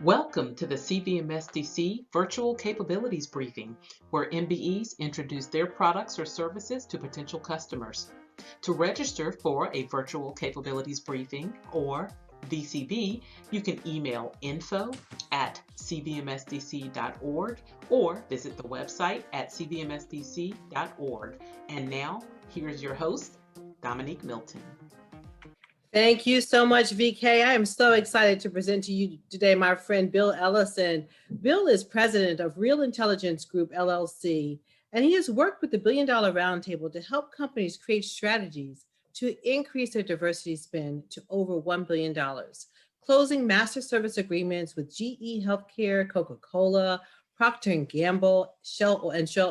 Welcome to the CVMSDC Virtual Capabilities Briefing, where MBEs introduce their products or services to potential customers. To register for a Virtual Capabilities Briefing, or VCB, you can email info@cvmsdc.org or visit the website at cvmsdc.org. And now, here's your host, Dominique Milton. Thank you so much, VK. I am so excited to present to you today my friend Bill Ellison. Bill is president of Real Intelligence Group, LLC, and he has worked with the Billion Dollar Roundtable to help companies create strategies to increase their diversity spend to over $1 billion, closing master service agreements with GE Healthcare, Coca-Cola, Procter & Gamble, Shell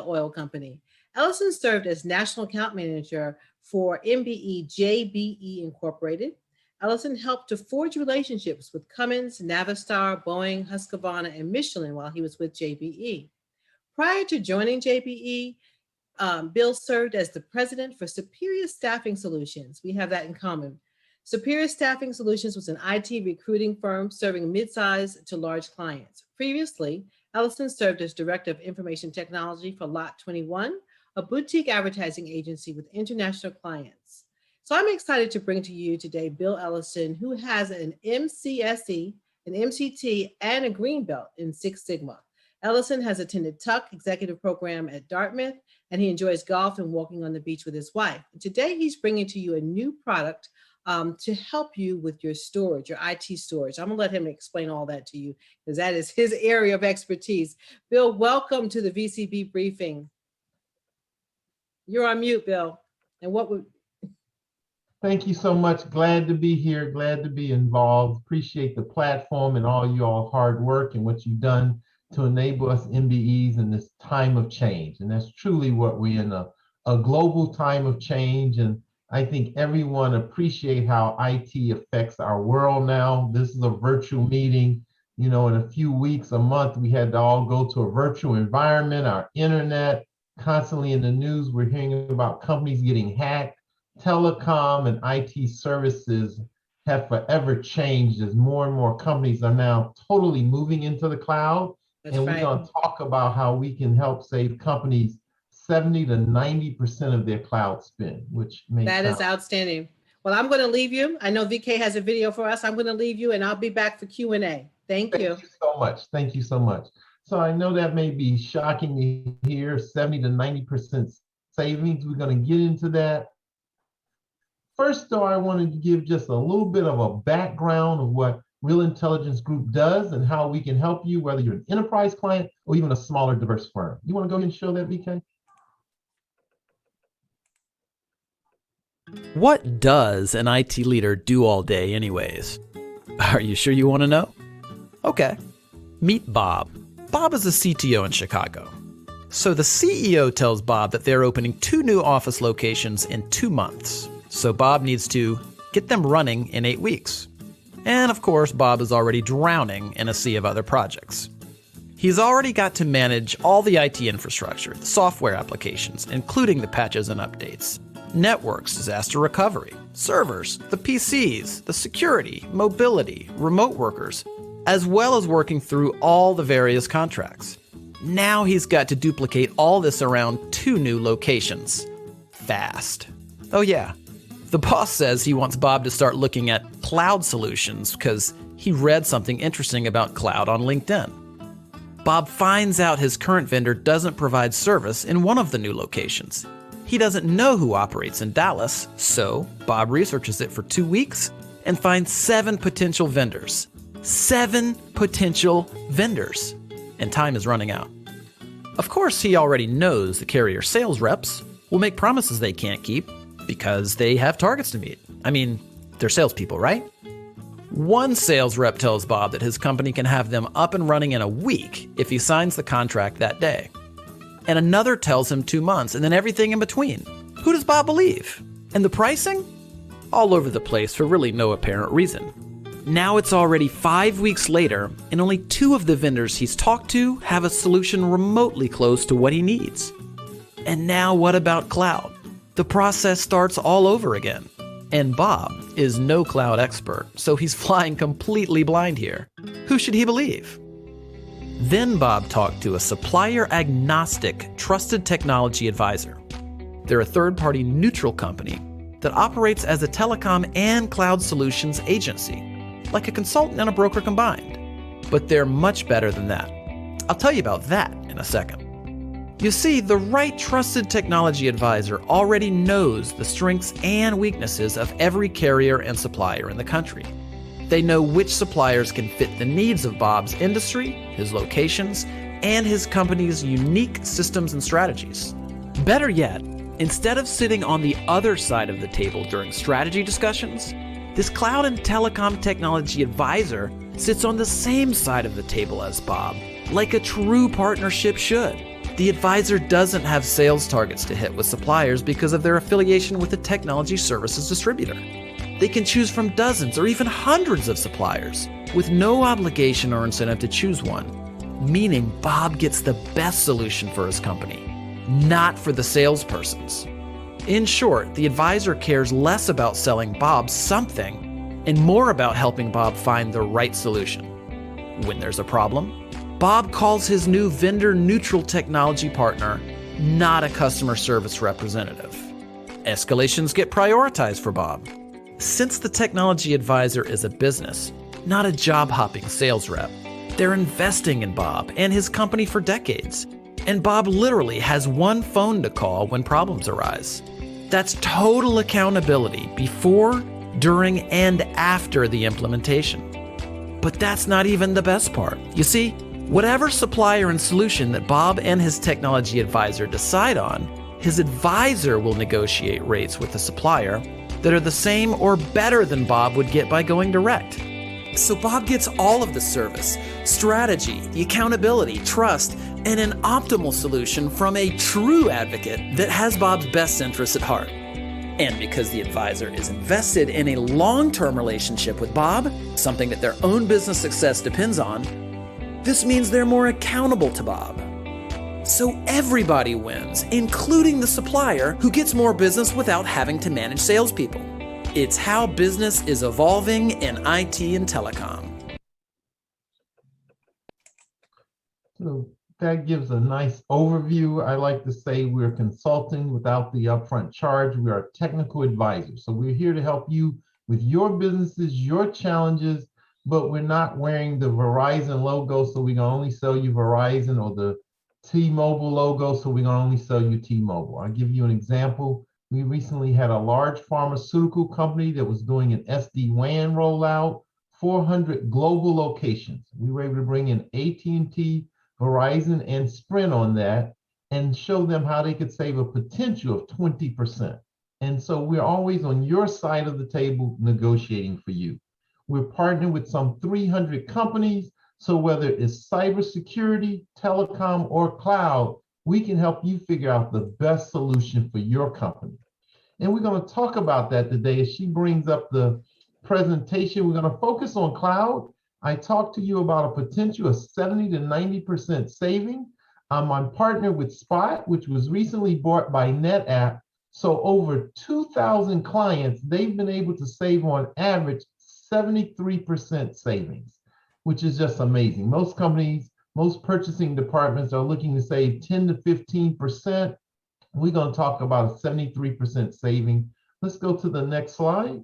Oil Company. Ellison served as National Account Manager for MBE JBE Incorporated. Ellison helped to forge relationships with Cummins, Navistar, Boeing, Husqvarna, and Michelin while he was with JBE. Prior to joining JBE, Bill served as the president for Superior Staffing Solutions. We have that in common. Superior Staffing Solutions was an IT recruiting firm serving mid-sized to large clients. Previously, Ellison served as Director of Information Technology for Lot 21, a boutique advertising agency with international clients. So I'm excited to bring to you today Bill Ellison, who has an MCSE, an MCT, and a green belt in Six Sigma. Ellison has attended Tuck Executive Program at Dartmouth, and he enjoys golf and walking on the beach with his wife. And today he's bringing to you a new product to help you with your storage, your IT storage. I'm gonna let him explain all that to you because that is his area of expertise. Bill, welcome to the VCB briefing. You're on mute, Bill. And what would... Thank you so much. Glad to be here. Glad to be involved. Appreciate the platform and all you all hard work and what you've done to enable us MBEs in this time of change. And that's truly what we're in, a global time of change. And I think everyone appreciate how IT affects our world now. This is a virtual meeting. You know, in a few weeks, a month, we had to all go to a virtual environment, our internet. Constantly in the news, we're hearing about companies getting hacked. Telecom and IT services have forever changed as more and more companies are now totally moving into the cloud. That's and we're going to talk about how we can help save companies 70 to 90% of their cloud spend, which makes that is outstanding. Well, I'm going to leave you. I know VK has a video for us. I'm going to leave you and I'll be back for Q&A. Thank you. Thank you so much. Thank you so much. So I know that may be shocking to hear, 70 to 90% savings. We're going to get into that. First, though, I wanted to give just a little bit of a background of what Real Intelligence Group does and how we can help you, whether you're an enterprise client or even a smaller, diverse firm. You want to go ahead and show that, VK? What does an IT leader do all day anyways? Are you sure you want to know? Okay, meet Bob. Bob is a CTO in Chicago. So the CEO tells Bob that they're opening 2 new office locations in 2 months. So Bob needs to get them running in 8 weeks. And of course, Bob is already drowning in a sea of other projects. He's already got to manage all the IT infrastructure, the software applications, including the patches and updates, networks, disaster recovery, servers, the PCs, the security, mobility, remote workers, as well as working through all the various contracts. Now he's got to duplicate all this around 2 new locations. Fast. Oh yeah, the boss says he wants Bob to start looking at cloud solutions because he read something interesting about cloud on LinkedIn. Bob finds out his current vendor doesn't provide service in one of the new locations. He doesn't know who operates in Dallas, so Bob researches it for 2 weeks and finds 7 potential vendors. 7 potential vendors, and time is running out. Of course, he already knows the carrier sales reps will make promises they can't keep because they have targets to meet. I mean, they're salespeople, right? One sales rep tells Bob that his company can have them up and running in a week if he signs the contract that day. And another tells him 2 months, and then everything in between. Who does Bob believe? And the pricing? All over the place for really no apparent reason. Now it's already 5 weeks later, and only 2 of the vendors he's talked to have a solution remotely close to what he needs. And now what about cloud? The process starts all over again. And Bob is no cloud expert, so he's flying completely blind here. Who should he believe? Then Bob talked to a supplier-agnostic trusted technology advisor. They're a third-party neutral company that operates as a telecom and cloud solutions agency, like a consultant and a broker combined. But they're much better than that. I'll tell you about that in a second. You see, the right trusted technology advisor already knows the strengths and weaknesses of every carrier and supplier in the country. They know which suppliers can fit the needs of Bob's industry, his locations, and his company's unique systems and strategies. Better yet, instead of sitting on the other side of the table during strategy discussions, this cloud and telecom technology advisor sits on the same side of the table as Bob, like a true partnership should. The advisor doesn't have sales targets to hit with suppliers because of their affiliation with a technology services distributor. They can choose from dozens or even hundreds of suppliers with no obligation or incentive to choose one, meaning Bob gets the best solution for his company, not for the salespersons. In short, the advisor cares less about selling Bob something and more about helping Bob find the right solution. When there's a problem, Bob calls his new vendor-neutral technology partner, not a customer service representative. Escalations get prioritized for Bob. Since the technology advisor is a business, not a job-hopping sales rep, they're investing in Bob and his company for decades. And Bob literally has one phone to call when problems arise. That's total accountability before, during, and after the implementation. But that's not even the best part. You see, whatever supplier and solution that Bob and his technology advisor decide on, his advisor will negotiate rates with the supplier that are the same or better than Bob would get by going direct. So Bob gets all of the service, strategy, the accountability, trust, and an optimal solution from a true advocate that has Bob's best interests at heart. And because the advisor is invested in a long-term relationship with Bob, something that their own business success depends on, this means they're more accountable to Bob. So everybody wins, including the supplier who gets more business without having to manage salespeople. It's how business is evolving in IT and telecom. So that gives a nice overview. I like to say we're consulting without the upfront charge. We are technical advisors. So we're here to help you with your businesses, your challenges, but we're not wearing the Verizon logo, so we can only sell you Verizon, or the T-Mobile logo, so we can only sell you T-Mobile. I'll give you an example. We recently had a large pharmaceutical company that was doing an SD-WAN rollout, 400 global locations. We were able to bring in AT&T, Verizon, and Sprint on that and show them how they could save a potential of 20%. And so we're always on your side of the table negotiating for you. We're partnering with some 300 companies. So whether it's cybersecurity, telecom, or cloud, we can help you figure out the best solution for your company. And we're going to talk about that today as she brings up the presentation. We're going to focus on cloud. I talked to you about a potential of 70 to 90% saving. I'm partnered with Spot, which was recently bought by NetApp. So over 2,000 clients, they've been able to save on average 73% savings, which is just amazing. Most companies, most purchasing departments are looking to save 10 to 15%. We're going to talk about a 73% saving. Let's go to the next slide.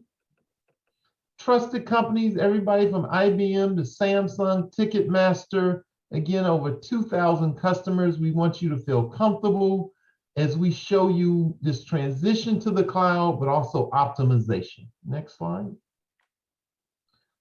Trusted companies, everybody from IBM to Samsung, Ticketmaster, again, over 2,000 customers. We want you to feel comfortable as we show you this transition to the cloud, but also optimization. Next slide.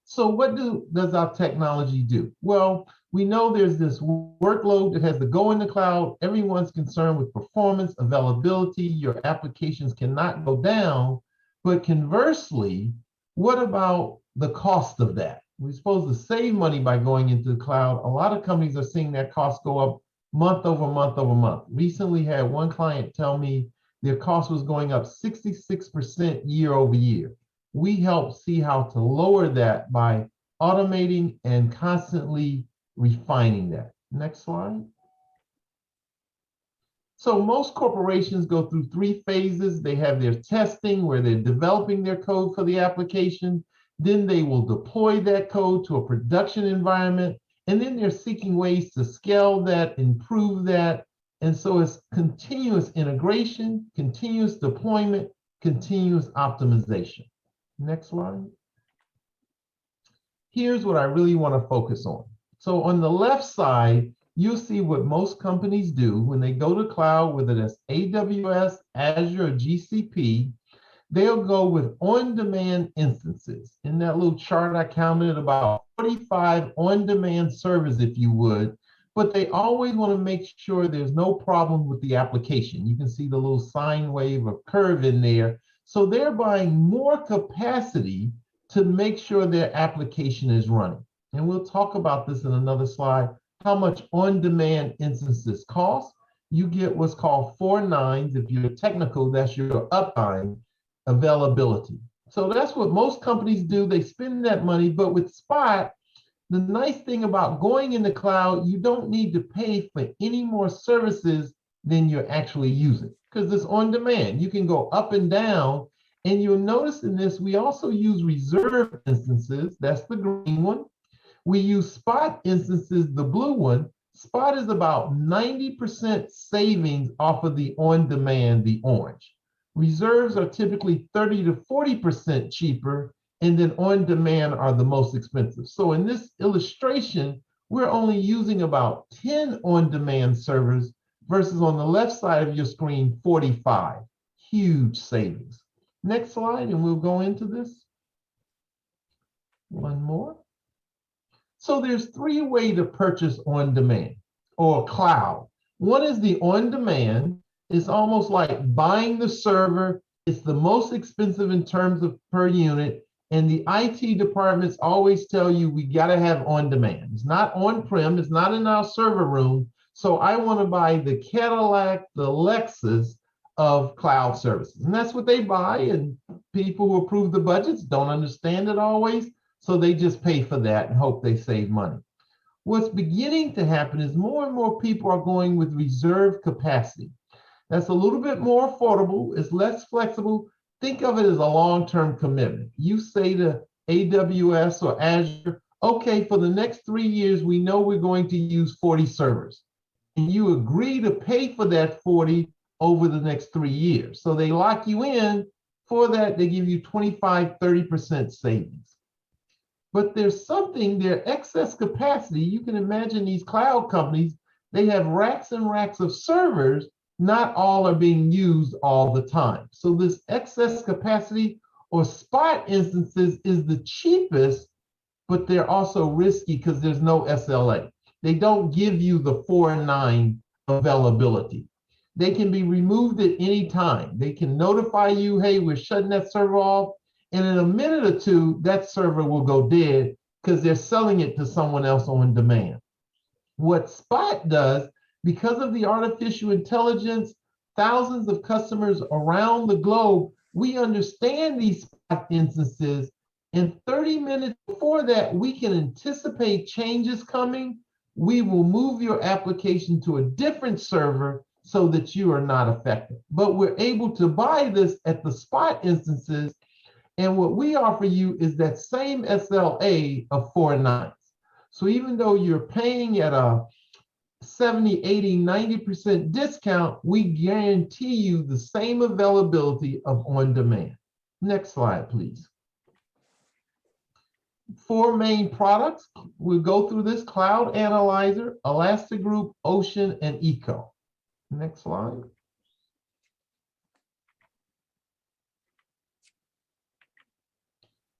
So what does our technology do? Well, we know there's this workload that has to go in the cloud. Everyone's concerned with performance, availability. Your applications cannot go down. But conversely, what about the cost of that? We're supposed to save money by going into the cloud. A lot of companies are seeing that cost go up month over month over month. Recently had one client tell me their cost was going up 66% year over year. We help see how to lower that by automating and constantly refining that. Next slide. So most corporations go through 3 phases. They have their testing, where they're developing their code for the application. Then they will deploy that code to a production environment. And then they're seeking ways to scale that, improve that. And so it's continuous integration, continuous deployment, continuous optimization. Next slide. Here's what I really want to focus on. So on the left side, you'll see what most companies do when they go to cloud, whether that's AWS, Azure, or GCP, they'll go with on-demand instances. In that little chart, I counted about 45 on-demand servers, if you would, but they always want to make sure there's no problem with the application. You can see the little sine wave or curve in there. So they're buying more capacity to make sure their application is running. And we'll talk about this in another slide, how much on-demand instances cost. You get what's called 4 nines. If you're technical, that's your uptime availability. So that's what most companies do. They spend that money, but with Spot, the nice thing about going in the cloud, you don't need to pay for any more services than you're actually using because it's on demand. You can go up and down, and you'll notice in this, we also use reserve instances. That's the green one. We use Spot instances, the blue one. Spot is about 90% savings off of the on-demand, the orange. Reserves are typically 30 to 40% cheaper, and then on-demand are the most expensive. So in this illustration, we're only using about 10 on-demand servers versus on the left side of your screen, 45. Huge savings. Next slide, and we'll go into this. One more. So there's 3 ways to purchase on-demand or cloud. One is the on-demand. It's almost like buying the server. It's the most expensive in terms of per unit. And the IT departments always tell you we got to have on-demand. It's not on-prem. It's not in our server room. So I want to buy the Cadillac, the Lexus of cloud services. And that's what they buy. And people who approve the budgets don't understand it always. So they just pay for that and hope they save money. What's beginning to happen is more and more people are going with reserve capacity. That's a little bit more affordable. It's less flexible. Think of it as a long-term commitment. You say to AWS or Azure, okay, for the next 3 years, we know we're going to use 40 servers. And you agree to pay for that 40 over the next 3 years. So they lock you in. For that, they give you 25, 30% savings. But there's something, their excess capacity, you can imagine these cloud companies, they have racks and racks of servers. Not all are being used all the time. So this excess capacity or Spot instances is the cheapest, but they're also risky because there's no SLA. They don't give you the 4-9 availability. They can be removed at any time. They can notify you, hey, we're shutting that server off. And in a minute or two, that server will go dead because they're selling it to someone else on demand. What Spot does, because of the artificial intelligence, thousands of customers around the globe, we understand these Spot instances. And 30 minutes before that, we can anticipate changes coming. We will move your application to a different server so that you are not affected. But we're able to buy this at the Spot instances. And what we offer you is that same SLA of 4 nines. So even though you're paying at a 70, 80, 90% discount, we guarantee you the same availability of on-demand. Next slide, please. 4 main products. We'll go through this: Cloud Analyzer, Elastic Group, Ocean, and Eco. Next slide.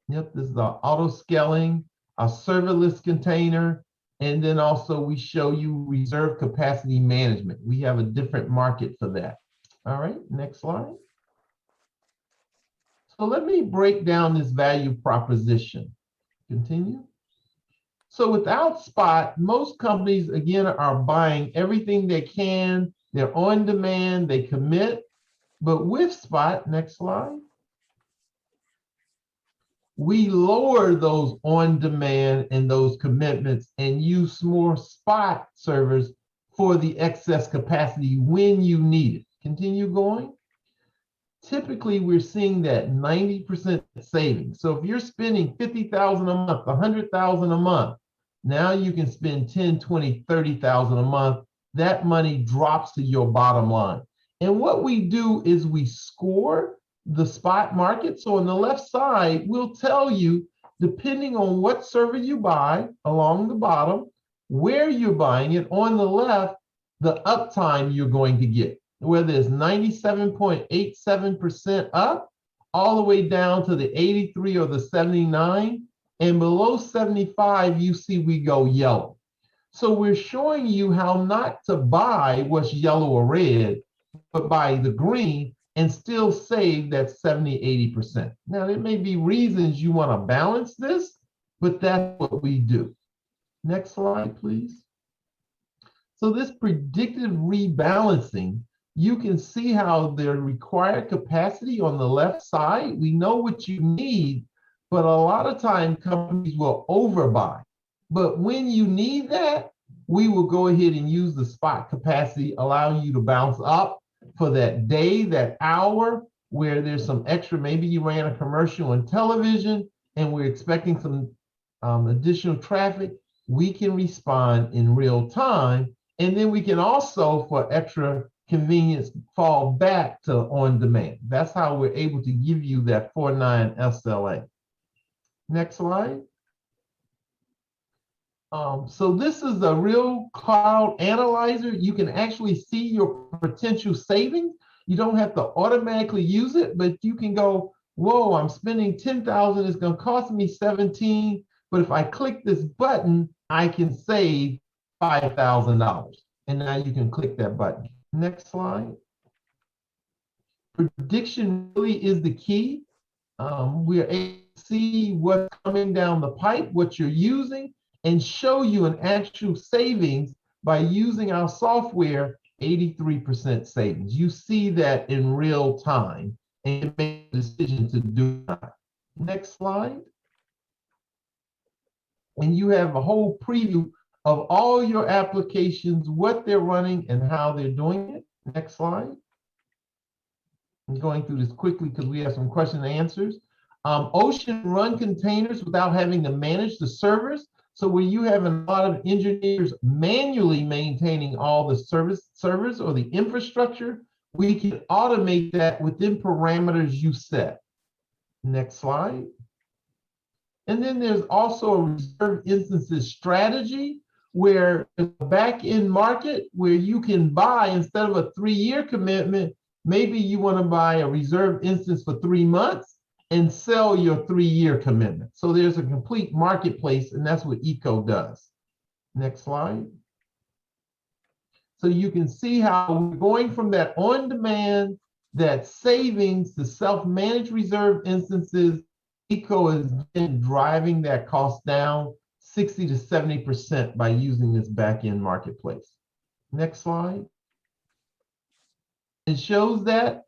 Yep, this is our auto scaling, our serverless container, and then also we show you reserve capacity management. We have a different market for that. All right, next slide. So let me break down this value proposition. Continue. So without Spot, most companies, again, are buying everything they can. They're on demand, they commit. But with Spot, next slide, we lower those on demand and those commitments and use more Spot servers for the excess capacity when you need it. Continue going. typically we're seeing that 90% savings. So if you're spending 50,000 a month, 100,000 a month, now you can spend 10, 20, 30,000 a month. That money drops to your bottom line. And what we do is we score the spot market. So on the left side, we'll tell you, depending on what server you buy along the bottom, where you're buying it, on the left, the uptime you're going to get, whether it's 97.87% up, all the way down to the 83 or the 79, and below 75, you see we go yellow. So we're showing you how not to buy what's yellow or red, but buy the green and still save that 70, 80%. Now, there may be reasons you want to balance this, but that's what we do. Next slide, please. So this predictive rebalancing, you can see how the required capacity on the left side, we know what you need, but a lot of time companies will overbuy. But when you need that, we will go ahead and use the spot capacity, allowing you to bounce up for that day, that hour, where there's some extra, maybe you ran a commercial on television and we're expecting some additional traffic, we can respond in real time. And then we can also, for extra convenience, fall back to on demand. That's how we're able to give you that 4.9 SLA. Next slide. So this is a real cloud analyzer. You can actually see your potential savings. You don't have to automatically use it, but you can go, whoa, I'm spending 10,000, it's gonna cost me 17, but if I click this button, I can save $5,000. And now you can click that button. Next slide. Prediction really is the key. We're able to see what's coming down the pipe, what you're using, and show you an actual savings by using our software, 83% savings. You see that in real time and make a decision to do that. Next slide. And you have a whole preview of all your applications, what they're running and how they're doing it. Next slide. I'm going through this quickly because we have some question and answers. Ocean run containers without having to manage the servers. So where you have a lot of engineers manually maintaining all the servers or the infrastructure, we can automate that within parameters you set. Next slide. And then there's also a reserve instances strategy where the back-end market where you can buy, instead of a 3-year commitment, maybe you want to buy a reserve instance for 3 months and sell your 3-year commitment. So there's a complete marketplace, and that's what Eco does. Next slide. So you can see how we're going from that on-demand, that savings to self-managed reserve instances. Eco has been driving that cost down 60 to 70% by using this back-end marketplace. Next slide. It shows that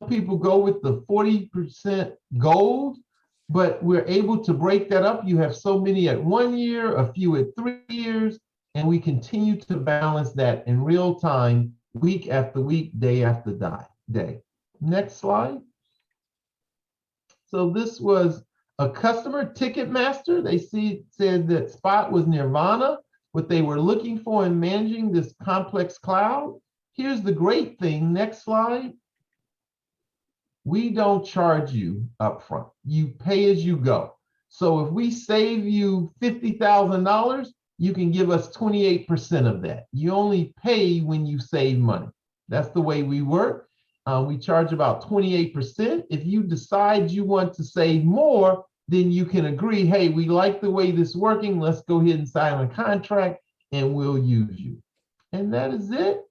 people go with the 40% gold, but we're able to break that up. You have so many at 1 year, a few at 3 years, and we continue to balance that in real time, week after week, day after day. Next slide. So this was a customer, Ticketmaster. They said that Spot was nirvana, what they were looking for in managing this complex cloud. Here's the great thing. Next slide. We don't charge you upfront. You pay as you go. So if we save you $50,000, you can give us 28% of that. You only pay when you save money. That's the way we work. We charge about 28%. If you decide you want to save more, then you can agree, hey, we like the way this is working. Let's go ahead and sign a contract and we'll use you. And that is it.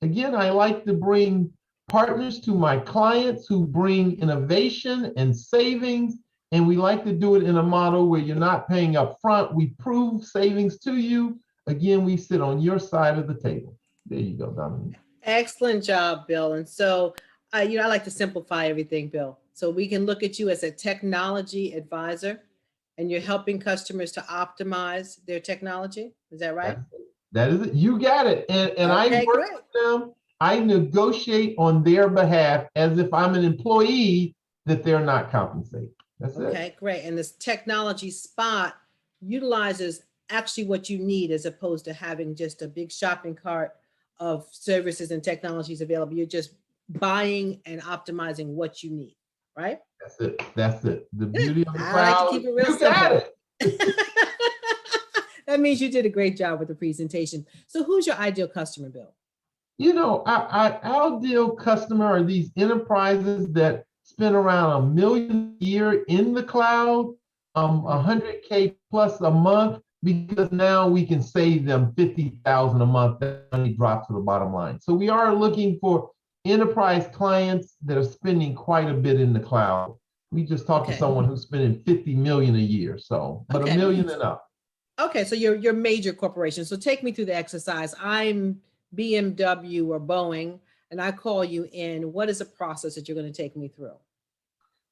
Again, I like to bring partners to my clients who bring innovation and savings, and we like to do it in a model where you're not paying up front. We prove savings to you. Again, we sit on your side of the table. There you go, Dominique. Excellent job, Bill. And so, I like to simplify everything, Bill. So we can look at you as a technology advisor, and you're helping customers to optimize their technology. Is that right? That is it. You got it. And Okay, I work with them. I negotiate on their behalf as if I'm an employee that they're not compensated. That's it. Okay, great. And this technology spot utilizes actually what you need as opposed to having just a big shopping cart of services and technologies available. You're just buying and optimizing what you need, right? That's it. That's it. The beauty of the I like to cloud. keep it real You got simple. it. That means you did a great job with the presentation. So who's your ideal customer, Bill? You know, our ideal customer are these enterprises that spend around $1 million a year in the cloud, 100K plus a month, because now we can save them 50,000 a month. That money drops to the bottom line. So we are looking for enterprise clients that are spending quite a bit in the cloud. We just talked to someone who's spending 50 million a year. So, but $1 million and up. Okay, so you're major corporation. So take me through the exercise. I'm BMW or Boeing, and I call you in. What is the process that you're going to take me through?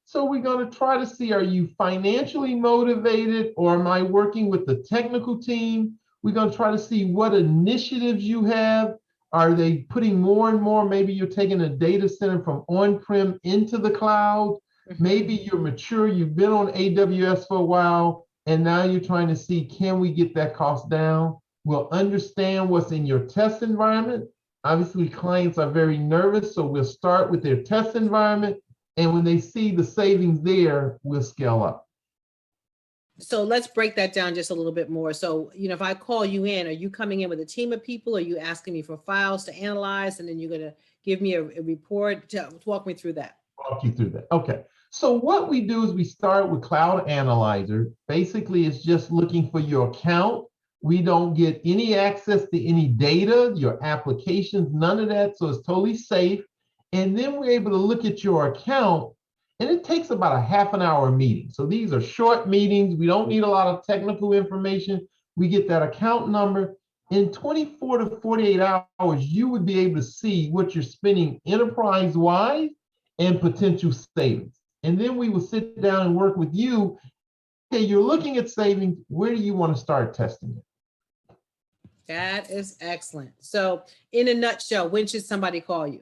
So we're going to try to see, are you financially motivated, or am I working with the technical team? We're going to try to see what initiatives you have. Are they putting more and more? Maybe you're taking a data center from on-prem into the cloud. Maybe you're mature, you've been on AWS for a while, and now you're trying to see, can we get that cost down? We'll understand what's in your test environment. Obviously, clients are very nervous, so we'll start with their test environment. And when they see the savings there, we'll scale up. So let's break that down just a little bit more. So, if I call you in, are you coming in with a team of people? Are you asking me for files to analyze, and then you're going to give me a report? Walk me through that. Walk you through that. Okay. So what we do is we start with Cloud Analyzer. Basically, it's just looking for your account. We don't get any access to any data, your applications, none of that. So it's totally safe. And then we're able to look at your account, and it takes about a half an hour meeting. So these are short meetings. We don't need a lot of technical information. We get that account number. In 24 to 48 hours, you would be able to see what you're spending enterprise-wide and potential savings. And then we will sit down and work with you. Okay, you're looking at savings. Where do you want to start testing it? That is excellent. So in a nutshell, when should somebody call you?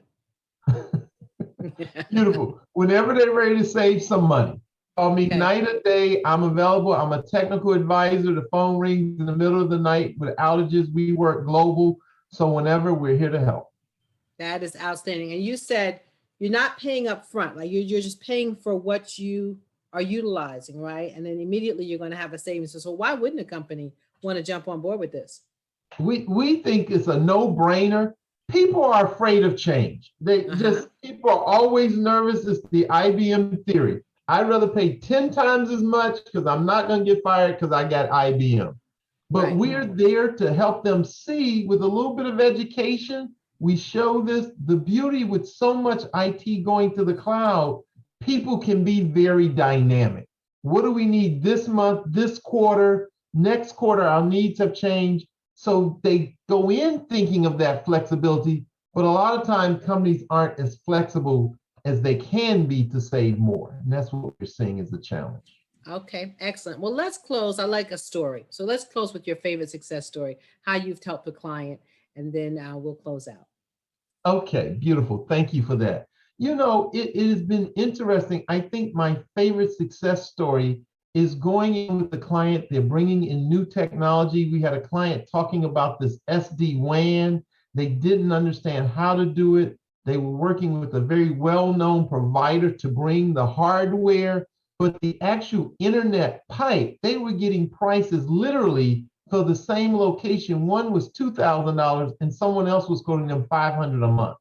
Beautiful. Whenever they're ready to save some money. Call me night or day. I'm available. I'm a technical advisor. The phone rings in the middle of the night with outages. We work global. So whenever, we're here to help. That is outstanding. And you said you're not paying up front. Like you're just paying for what you are utilizing, right? And then immediately you're going to have a savings. So why wouldn't a company want to jump on board with this? We think it's a no-brainer. People are afraid of change. People are always nervous. It's the IBM theory. I'd rather pay 10 times as much because I'm not going to get fired because I got IBM. But we're there to help them see, with a little bit of education, we show this, the beauty with so much IT going to the cloud, people can be very dynamic. What do we need this month, this quarter, next quarter, our needs have changed. So they go in thinking of that flexibility, but a lot of times companies aren't as flexible as they can be to save more. And that's what we're seeing as the challenge. Okay, excellent. Well, let's close. I like a story. So let's close with your favorite success story, how you've helped a client, and then we'll close out. Okay, beautiful. Thank you for that. It has been interesting. I think my favorite success story is going in with the client. They're bringing in new technology. We had a client talking about this SD-WAN. They didn't understand how to do it. They were working with a very well-known provider to bring the hardware, but the actual internet pipe, they were getting prices literally for the same location. One was $2,000 and someone else was quoting them $500 a month.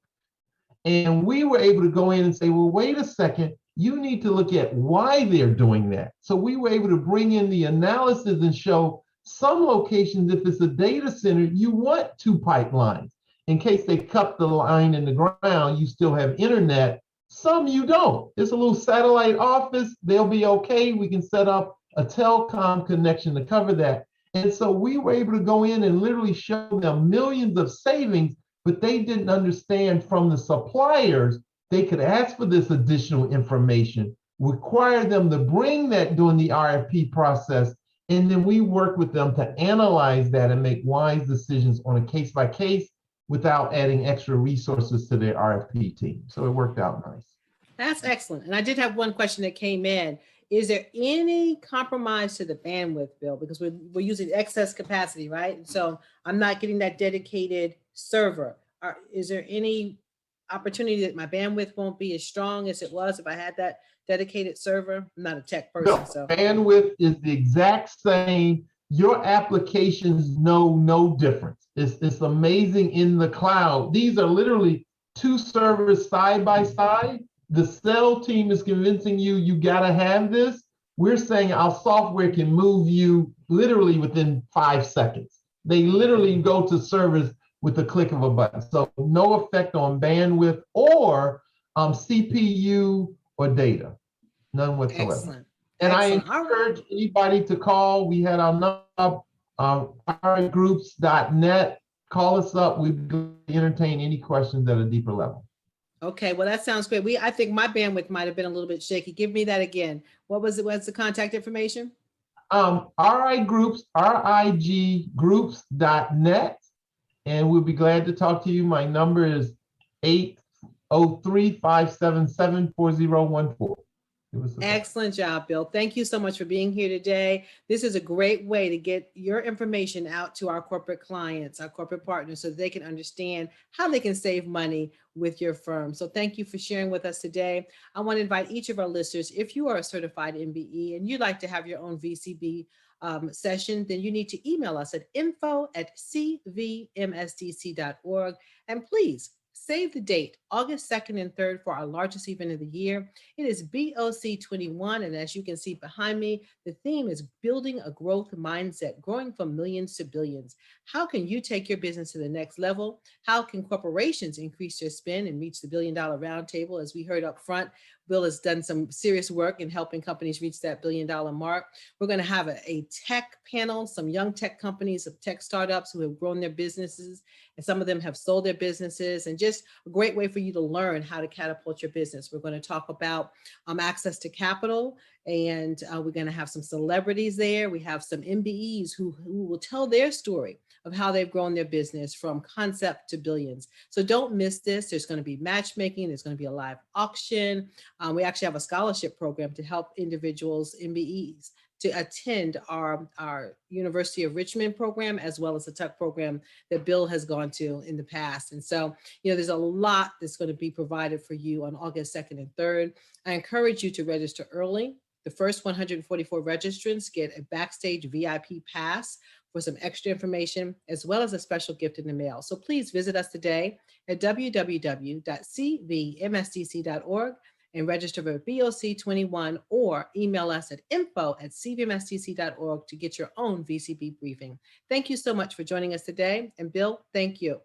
And we were able to go in and say, well, wait a second, you need to look at why they're doing that. So we were able to bring in the analysis and show some locations, if it's a data center, you want two pipelines. In case they cut the line in the ground, you still have internet. Some you don't. It's a little satellite office. They'll be okay. We can set up a telecom connection to cover that. And so we were able to go in and literally show them millions of savings, but they didn't understand from the suppliers. They could ask for this additional information, require them to bring that during the RFP process, and then we work with them to analyze that and make wise decisions on a case-by-case without adding extra resources to their RFP team. So it worked out nice. That's excellent. And I did have one question that came in. Is there any compromise to the bandwidth, Bill? Because we're using excess capacity, right? So I'm not getting that dedicated server. Is there any opportunity that my bandwidth won't be as strong as it was if I had that dedicated server? I'm not a tech person, No, so. bandwidth is the exact same. Your applications know no difference. It's amazing in the cloud. These are literally two servers side by side. The sell team is convincing you you gotta have this. We're saying our software can move you literally within 5 seconds. They literally go to servers with the click of a button. So no effect on bandwidth or CPU or data, none whatsoever. Excellent. And Excellent. I encourage anybody to call. We had our number, RIgroups.net. Call us up. We'd entertain any questions at a deeper level. Okay, well, that sounds great. I think my bandwidth might have been a little bit shaky. Give me that again. What's the contact information? RIgroups, RIgroups.net. And we'll be glad to talk to you. My number is 803-577-4014. Excellent job, Bill. Thank you so much for being here today. This is a great way to get your information out to our corporate clients, our corporate partners, so they can understand how they can save money with your firm. So thank you for sharing with us today. I want to invite each of our listeners, if you are a certified MBE and you'd like to have your own VCB session, then you need to email us at info@cvmsdc.org. And please save the date, August 2nd and 3rd, for our largest event of the year. It is BOC 21. And as you can see behind me, the theme is building a growth mindset, growing from millions to billions. How can you take your business to the next level? How can corporations increase their spend and reach the $1 billion roundtable? As we heard up front, Bill has done some serious work in helping companies reach that $1 billion mark. We're going to have a tech panel, some young tech companies of tech startups who have grown their businesses, and some of them have sold their businesses, and just a great way for you to learn how to catapult your business. We're going to talk about access to capital, and we're going to have some celebrities there. We have some MBEs who will tell their story of how they've grown their business from concept to billions. So don't miss this. There's going to be matchmaking. There's going to be a live auction. We actually have a scholarship program to help individuals, MBEs, to attend our University of Richmond program, as well as a tech program that Bill has gone to in the past. And so, there's a lot that's going to be provided for you on August 2nd and 3rd. I encourage you to register early. The first 144 registrants get a backstage VIP pass for some extra information, as well as a special gift in the mail. So please visit us today at www.cvmsdc.org and register for BOC 21, or email us at info@cvmsdc.org to get your own VCB briefing. Thank you so much for joining us today. And Bill, thank you.